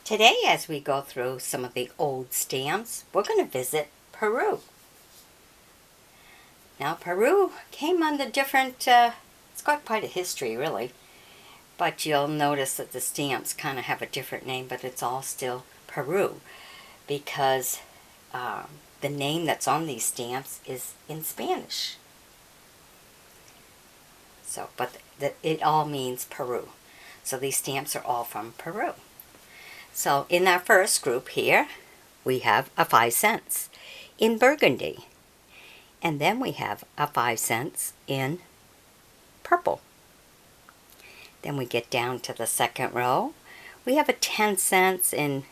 Today, as we go through some of the old stamps, we're going to visit Peru. Now, Peru came under different, it's got quite a history, really. But you'll notice that the stamps kind of have a different name, but it's all still Peru. Because the name that's on these stamps is in Spanish. So, but it all means Peru. So these stamps are all from Peru. So in our first group here, we have a 5 cents in burgundy. And then we have a 5 cents in purple. Then we get down to the second row. We have a 10 cents in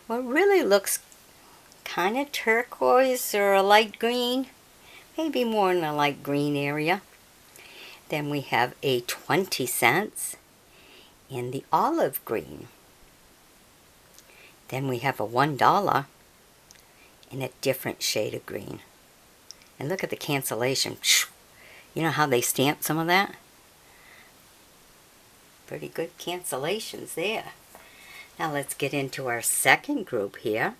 what really looks kind of turquoise or a light green. Maybe more in the light green area. Then we have a 20 cents in the olive green. Then we have a $1 in a different shade of green. And look at the cancellation. You know how they stamp some of that? Pretty good cancellations there. Now let's get into our second group here.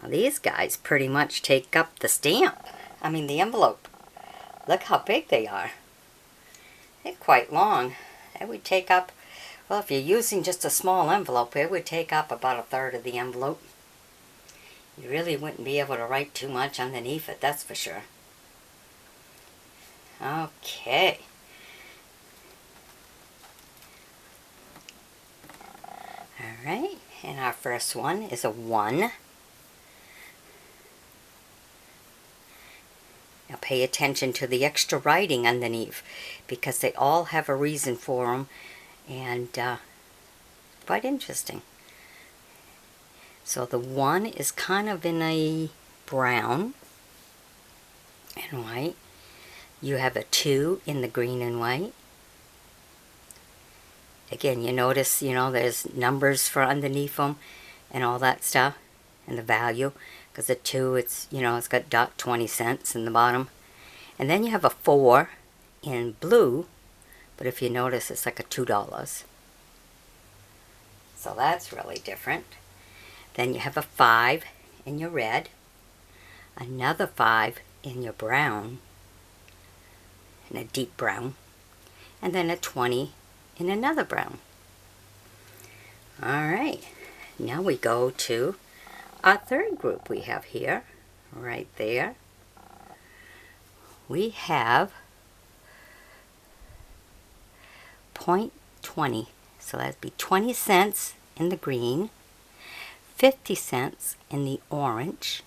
Now these guys pretty much take up the stamp. The envelope. Look how big they are. They're quite long. They would take up, well, if you're using just a small envelope, it would take up about a third of the envelope. You really wouldn't be able to write too much underneath it, that's for sure. Okay. Alright, and our first one is a 1. Now pay attention to the extra writing underneath, because they all have a reason for them, and quite interesting. So the 1 is kind of in a brown and white. You have a 2 in the green and white. Again, you notice, there's numbers for underneath them and all that stuff, and the value. Because the 2, it's got 20 cents in the bottom. And then you have a 4 in blue, but if you notice, it's like a $2. So that's really different. Then you have a 5 in your red, another 5 in your brown, in a deep brown, and then a 20 in another brown. Alright, now we go to our third group we have here, right there. We have 0.20, so that'd be 20 cents in the green, 50 cents in the orange,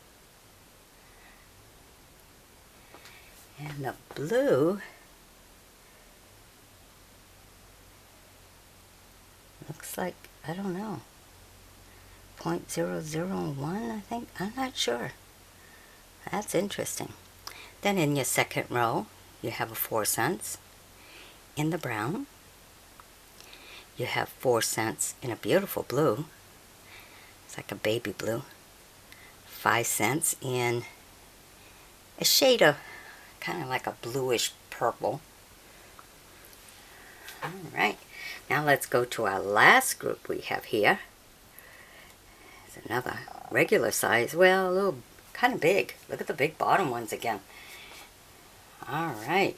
and the blue looks like, I don't know, 0.001, I think. I'm not sure. That's interesting. Then in your second row, you have a 4 cents in the brown. You have 4 cents in a beautiful blue. It's like a baby blue. 5 cents in a shade of kind of like a bluish purple. Alright, now let's go to our last group we have here. It's another regular size, well, a little kind of big. Look at the big bottom ones again. Alright.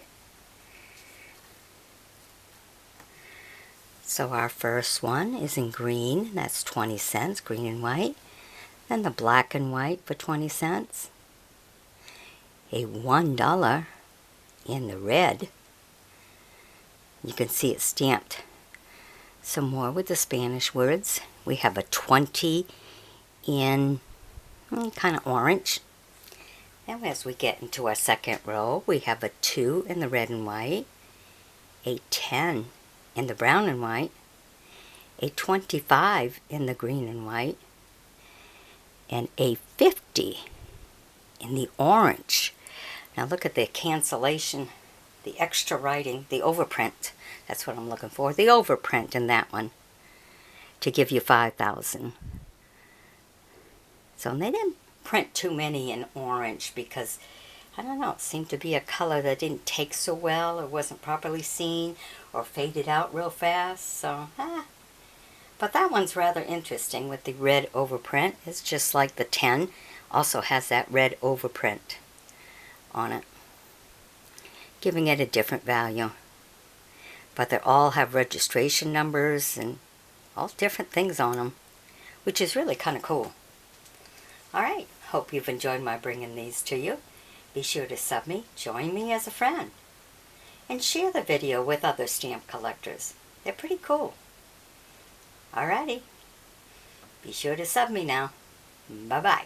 So our first one is in green, that's 20 cents, green and white. Then the black and white for 20 cents. A $1 in the red. You can see it stamped some more with the Spanish words. We have a 20 in kind of orange. And as we get into our second row, we have a 2 in the red and white, a 10 in the brown and white, a 25 in the green and white, and a 50 in the orange. Now look at the cancellation, the extra writing, the overprint. That's what I'm looking for, the overprint in that one, to give you 5,000. So they didn't print too many in orange because, I don't know, it seemed to be a color that didn't take so well or wasn't properly seen or faded out real fast. So, But that one's rather interesting with the red overprint. It's just like the 10 also has that red overprint on it, giving it a different value. But they all have registration numbers and all different things on them, which is really kind of cool. Alright, hope you've enjoyed my bringing these to you. Be sure to sub me, join me as a friend, and share the video with other stamp collectors. They're pretty cool. Alrighty, be sure to sub me now. Bye-bye.